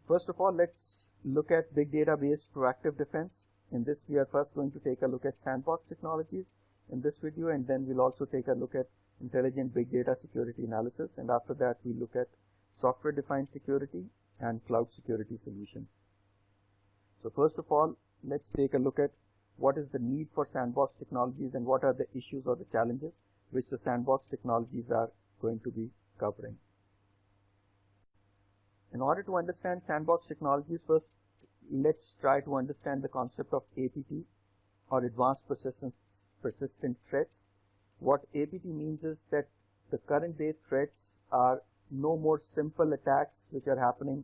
First of all, let's look at big data based proactive defense. In this, we are first going to take a look at sandbox technologies in this video, and then we'll also take a look at intelligent big data security analysis, and after that we look at software defined security and cloud security solution. So first of all, let's take a look at what is the need for sandbox technologies and what are the issues or the challenges which the sandbox technologies are going to be covering. In order to understand sandbox technologies, first let's try to understand the concept of APT, or advanced persistent threats. What APT means is that the current day threats are no more simple attacks which are happening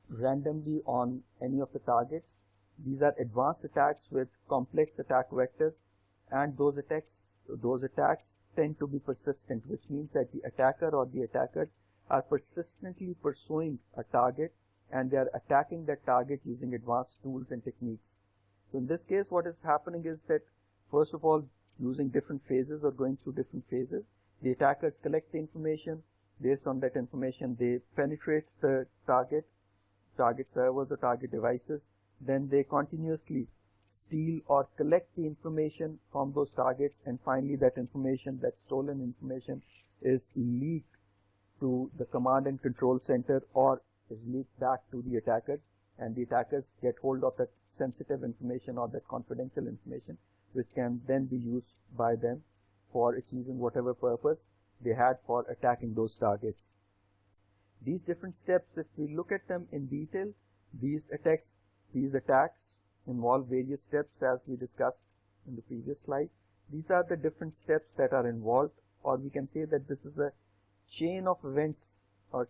randomly on any of the targets. These are advanced attacks with complex attack vectors, and those attacks tend to be persistent, which means that the attacker or the attackers are persistently pursuing a target and they are attacking that target using advanced tools and techniques. So in this case, what is happening is that, first of all, using different phases or going through different phases, the attackers collect the information. Based on that information, they penetrate the target servers or target devices. Then they continuously steal or collect the information from those targets, and finally that information, that stolen information, is leaked to the command and control center or is leaked back to the attackers, and the attackers get hold of that sensitive information or that confidential information, which can then be used by them for achieving whatever purpose they had for attacking those targets. These different steps, if we look at them in detail, these attacks involve various steps as we discussed in the previous slide. These are the different steps that are involved, or we can say that this is a chain of events or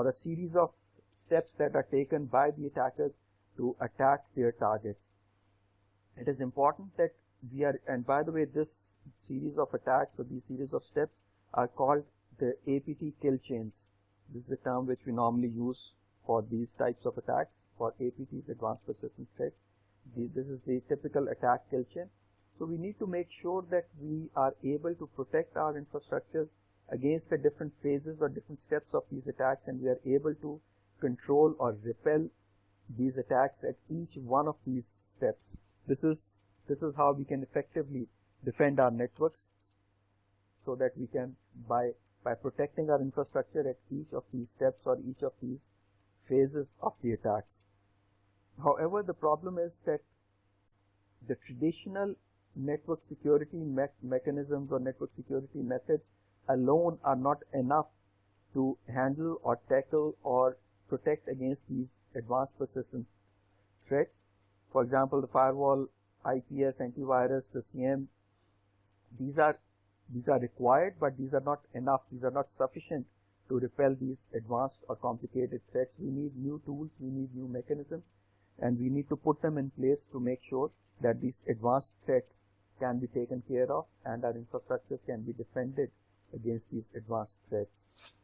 a series of steps that are taken by the attackers to attack their targets. It is important that and by the way, this series of attacks or these series of steps are called the APT kill chains. This is a term which we normally use for these types of attacks, for APTs, advanced persistent threats. This is the typical attack kill chain. So we need to make sure that we are able to protect our infrastructures against the different phases or different steps of these attacks, and we are able to control or repel these attacks at each one of these steps. This is how we can effectively defend our networks, so that we can, by protecting our infrastructure at each of these steps or each of these phases of the attacks. However, the problem is that the traditional network security mechanisms or network security methods alone are not enough to handle or tackle or protect against these advanced persistent threats. For example, the firewall, IPS, antivirus, the CM, these are required, but these are not enough. These are not sufficient to repel these advanced or complicated threats. We need new tools, we need new mechanisms, and we need to put them in place to make sure that these advanced threats can be taken care of and our infrastructures can be defended against these advanced threats.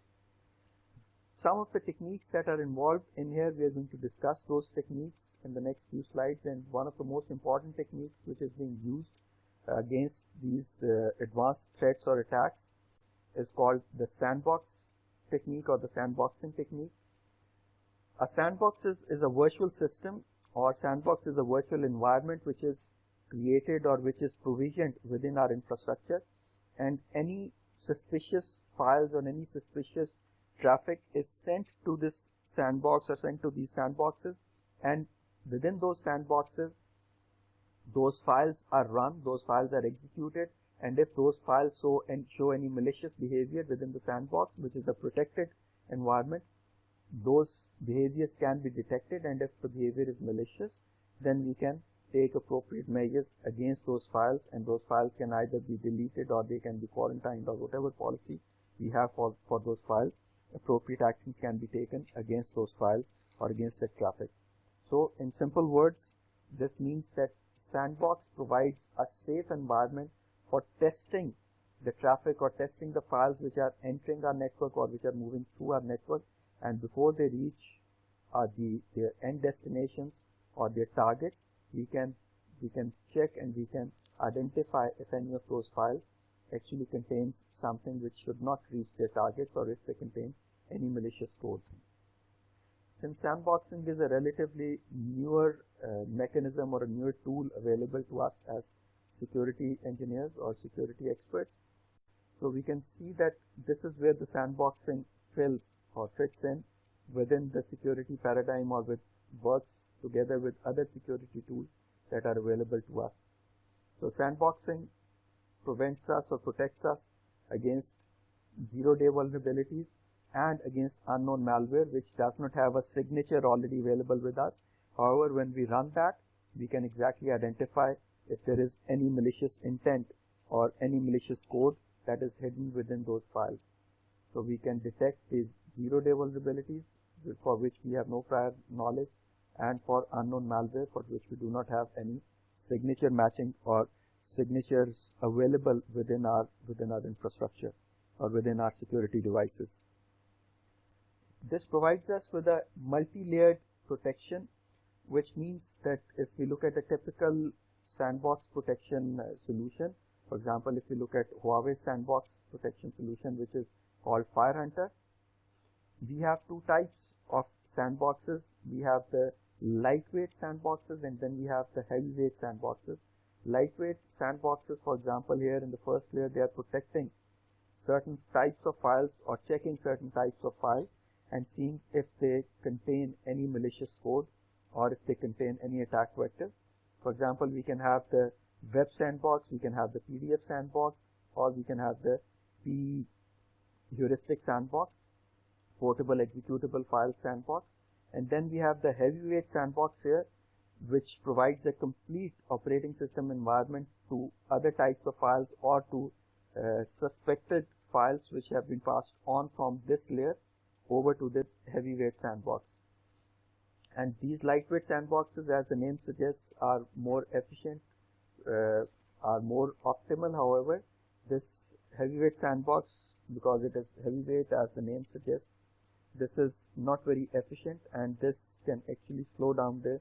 Some of the techniques that are involved in here, we are going to discuss those techniques in the next few slides, and one of the most important techniques which is being used against these advanced threats or attacks is called the sandbox technique or the sandboxing technique. A sandbox is a virtual system, or sandbox is a virtual environment which is created or which is provisioned within our infrastructure, and any suspicious files or any suspicious traffic is sent to this sandbox or sent to these sandboxes, and within those sandboxes those files are run, those files are executed, and if those files show any malicious behavior within the sandbox, which is a protected environment, those behaviors can be detected, and if the behavior is malicious, then we can take appropriate measures against those files, and those files can either be deleted or they can be quarantined, or whatever policy we have for those files. Appropriate actions can be taken against those files or against that traffic. So in simple words, this means that sandbox provides a safe environment for testing the traffic or testing the files which are entering our network or which are moving through our network, and before they reach their end destinations or their targets, we can check and we can identify if any of those files actually contains something which should not reach their targets, or if they contain any malicious code. Since sandboxing is a relatively newer mechanism or a newer tool available to us as security engineers or security experts, so we can see that this is where the sandboxing fills or fits in within the security paradigm, or works together with other security tools that are available to us. So sandboxing prevents us or protects us against zero-day vulnerabilities and against unknown malware which does not have a signature already available with us. However, when we run that, we can exactly identify if there is any malicious intent or any malicious code that is hidden within those files. So we can detect these zero-day vulnerabilities for which we have no prior knowledge, and for unknown malware for which we do not have any signature matching or signatures available within our infrastructure or within our security devices. This provides us with a multi-layered protection, which means that if we look at a typical sandbox protection solution, for example, if we look at Huawei's sandbox protection solution, which is called FireHunter, we have two types of sandboxes. We have the lightweight sandboxes and then we have the heavyweight sandboxes. Lightweight sandboxes, for example, here in the first layer, they are protecting certain types of files or checking certain types of files and seeing if they contain any malicious code or if they contain any attack vectors. For example, we can have the web sandbox, we can have the PDF sandbox, or we can have the P heuristic sandbox, portable executable file sandbox. And then we have the heavyweight sandbox here, which provides a complete operating system environment to other types of files or to suspected files which have been passed on from this layer over to this heavyweight sandbox. And these lightweight sandboxes, as the name suggests, are more efficient, are more optimal. However, this heavyweight sandbox, because it is heavyweight as the name suggests, this is not very efficient, and this can actually slow down the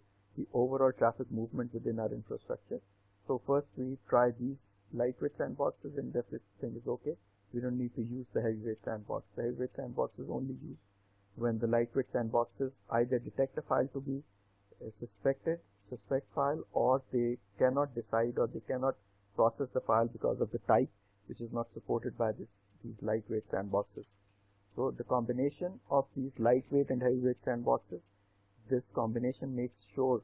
overall traffic movement within our infrastructure. So first we try these lightweight sandboxes, and if everything is okay, we don't need to use the heavyweight sandbox. The heavyweight sandbox is only used when the lightweight sandboxes either detect a file to be a suspect file, or they cannot decide or they cannot process the file because of the type which is not supported by these lightweight sandboxes. So the combination of these lightweight and heavyweight sandboxes, this combination makes sure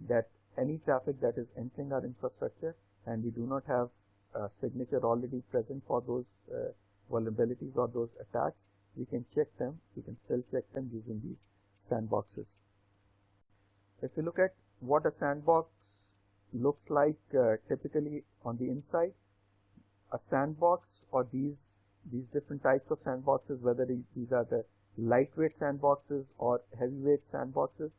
that any traffic that is entering our infrastructure and we do not have a signature already present for those vulnerabilities or those attacks, we can check them, we can still check them using these sandboxes. If you look at what a sandbox looks like typically on the inside, a sandbox or these different types of sandboxes, whether these are the lightweight sandboxes or heavyweight sandboxes,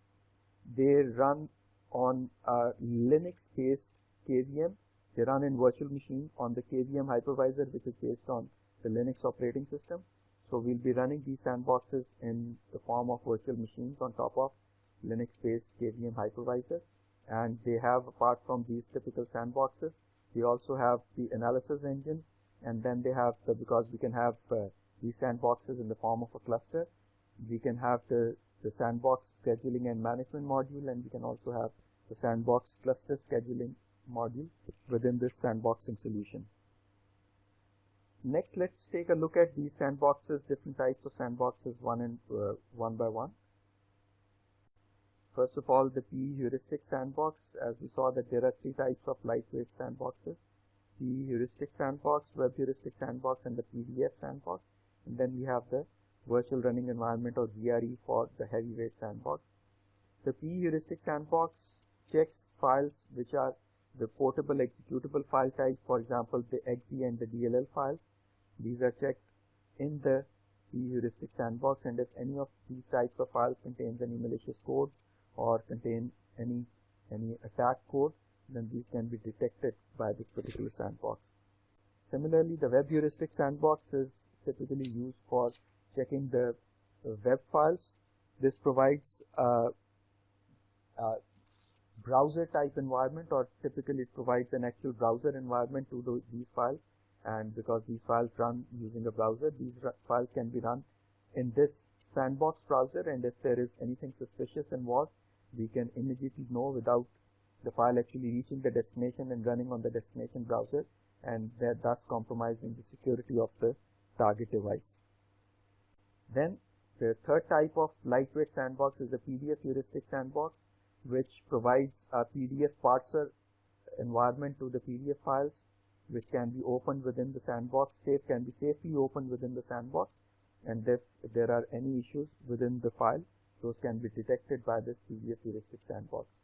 they run on a Linux-based KVM. They run in virtual machine on the KVM hypervisor, which is based on the Linux operating system. So we'll be running these sandboxes in the form of virtual machines on top of Linux-based KVM hypervisor. And they have, apart from these typical sandboxes, they also have the analysis engine, and then they have because we can have these sandboxes in the form of a cluster, we can have the sandbox scheduling and management module, and we can also have the sandbox cluster scheduling module within this sandboxing solution. Next, let's take a look at these sandboxes, different types of sandboxes, one by one. First of all, the P heuristic sandbox. As we saw that there are three types of lightweight sandboxes: P heuristic sandbox, web heuristic sandbox, and the PDF sandbox. And then we have the virtual running environment or VRE for the heavyweight sandbox. The P heuristic sandbox checks files which are the portable executable file types, for example, the exe and the DLL files. These are checked in the P heuristic sandbox, and if any of these types of files contains any malicious codes or contain any attack code, then these can be detected by this particular sandbox. Similarly, the web heuristic sandbox is typically used for checking the web files. This provides a browser type environment, or typically it provides an actual browser environment to these files. And because these files run using a browser, these files can be run in this sandbox browser, and if there is anything suspicious involved, we can immediately know without the file actually reaching the destination and running on the destination browser, and thus compromising the security of the target device. Then the third type of lightweight sandbox is the PDF heuristic sandbox, which provides a PDF parser environment to the PDF files, which can be opened within the sandbox, can be safely opened within the sandbox, and if there are any issues within the file, those can be detected by this PDF heuristic sandbox.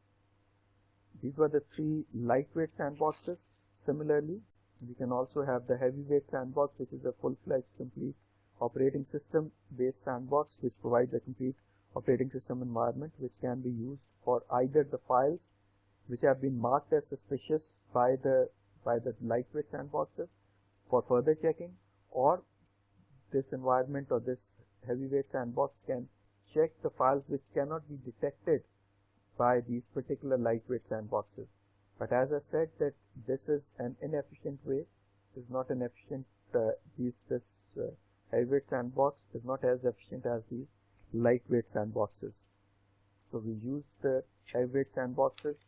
These were the three lightweight sandboxes. Similarly, we can also have the heavyweight sandbox, which is a full-fledged complete operating system based sandbox, which provides a complete operating system environment which can be used for either the files which have been marked as suspicious by the lightweight sandboxes for further checking, or this environment or this heavyweight sandbox can check the files which cannot be detected by these particular lightweight sandboxes. But as I said, that this is an inefficient way, is not an efficient, this heavyweight sandbox is not as efficient as these lightweight sandboxes. So we use the heavyweight sandboxes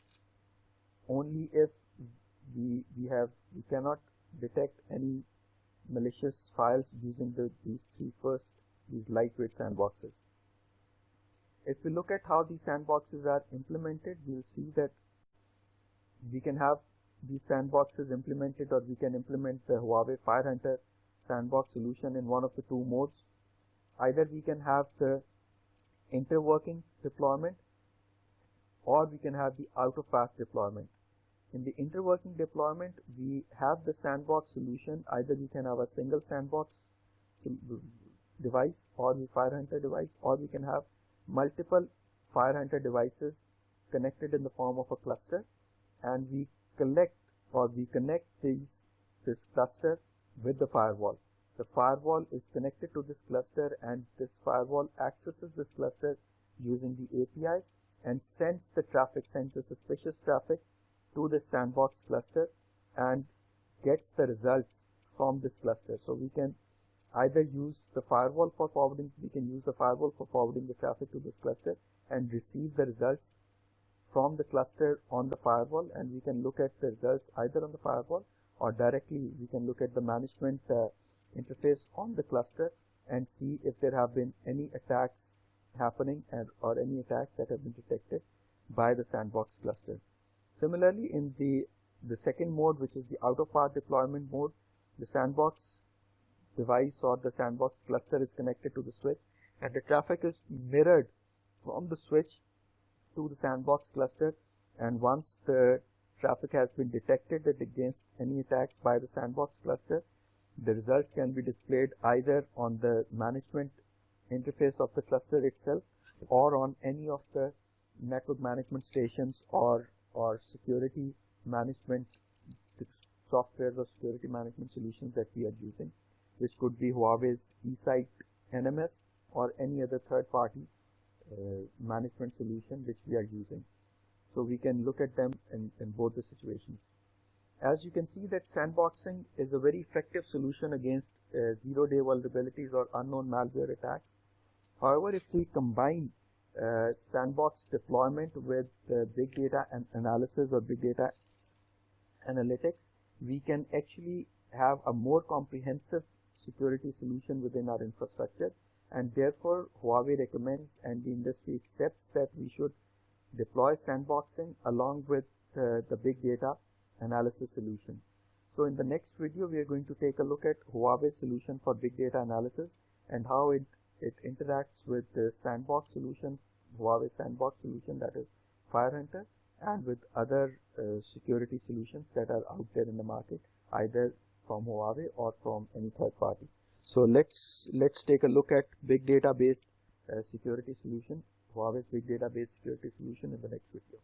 only if we cannot detect any malicious files using these lightweight sandboxes. If we look at how these sandboxes are implemented, we'll see that we can have these sandboxes implemented, or we can implement the Huawei FireHunter sandbox solution in one of the two modes. Either we can have the interworking deployment, or we can have the out-of-path deployment. In the interworking deployment, we have the sandbox solution. Either we can have a single sandbox device or the FireHunter device, or we can have multiple FireHunter devices connected in the form of a cluster, and we connect this cluster with the firewall. The firewall is connected to this cluster, and this firewall accesses this cluster using the APIs and sends the suspicious traffic to the sandbox cluster and gets the results from this cluster. So we can either use the firewall for forwarding, the traffic to this cluster and receive the results from the cluster on the firewall, and we can look at the results either on the firewall or directly we can look at the management interface on the cluster and see if there have been any attacks happening or any attacks that have been detected by the sandbox cluster. Similarly, in the second mode, which is the out-of-path deployment mode, the sandbox device or the sandbox cluster is connected to the switch, and the traffic is mirrored from the switch to the sandbox cluster, and once the traffic has been detected against any attacks by the sandbox cluster, the results can be displayed either on the management interface of the cluster itself or on any of the network management stations or security management softwares or security management solutions that we are using, which could be Huawei's eSite NMS or any other third-party management solution which we are using. So we can look at them in both the situations. As you can see, that sandboxing is a very effective solution against zero-day vulnerabilities or unknown malware attacks. However, if we combine sandbox deployment with big data analysis or big data analytics, we can actually have a more comprehensive security solution within our infrastructure, and therefore Huawei recommends and the industry accepts that we should deploy sandboxing along with the big data analysis solution. So in the next video, we are going to take a look at Huawei's solution for big data analysis and how it interacts with the sandbox solution, Huawei sandbox solution, that is FireHunter, and with other security solutions that are out there in the market, either from Huawei or from any third party. So let's take a look at big data based security solution, Huawei's big data based security solution, in the next video.